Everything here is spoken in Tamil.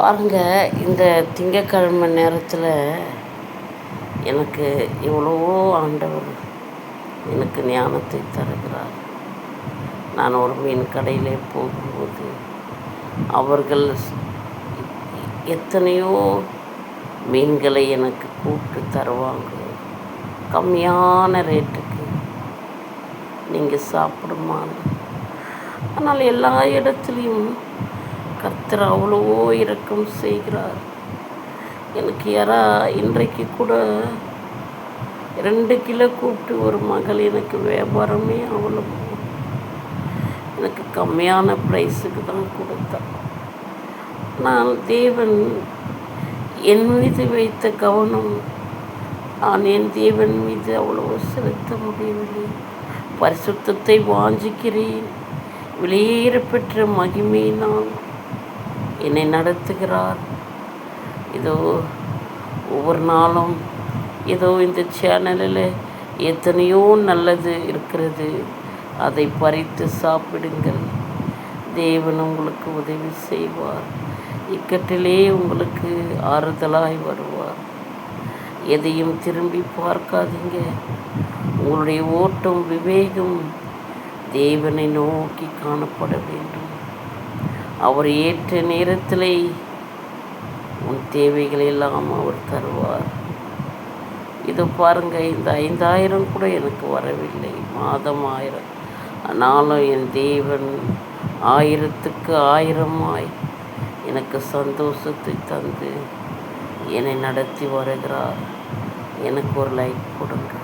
பாருங்க, இந்த திங்கட்கிழமை நேரத்தில் எனக்கு எவ்வளவோ ஆண்டவர் எனக்கு ஞானத்தை தருகிறார். நான் ஒரு மீன் கடையிலே போகும்போது அவர்கள் எத்தனையோ மீன்களை எனக்கு கூப்பிட்டு தருவாங்க. கம்மியான ரேட்டுக்கு நீங்கள் சாப்பிடுமான்னு. ஆனால் எல்லா இடத்துலையும் கர்த்தர் அவ்வளவோ இரக்கம் செய்கிறார். எனக்கு இன்றைக்கு கூட 2 கிலோ கூப்பிட்டு ஒரு மகள் எனக்கு வியாபாரமே அவ்வளவு எனக்கு கம்மியான ப்ரைஸுக்கு தான் கொடுத்தான். ஆனால் தேவன் என் மீது வைத்த கவனம் நான் என் தேவன் மீது அவ்வளவு செலுத்த முடியவில்லை. பரிசுத்தத்தை வாஞ்சிக்கிறேன். வெளியேற பெற்ற மகிமையினால் என்னை நடத்துகிறார். இதோ ஒவ்வொரு நாளும் ஏதோ இந்த சேனலில் எத்தனையோ நல்லது இருக்கிறது. அதை பறித்து சாப்பிடுங்கள். தேவன் உங்களுக்கு உதவி செய்வார். இக்கட்டிலே உங்களுக்கு ஆறுதலாய் வருவார். எதையும் திரும்பி பார்க்காதீங்க. உங்களுடைய ஓட்டம் விவேகம் தேவனை நோக்கி காணப்பட வேண்டும். அவர் ஏற்ற நேரத்திலே உன் தேவைகளை எல்லாம் அவர் தருவார். இது பாருங்கள், இந்த 5000 கூட எனக்கு வரவில்லை, மாதம் 1000. ஆனாலும் என் தேவன் 1000க்கு 1000 எனக்கு சந்தோஷத்தை தந்து என்னை நடத்தி வருகிறார். எனக்கு ஒரு லைக் கொடுங்க.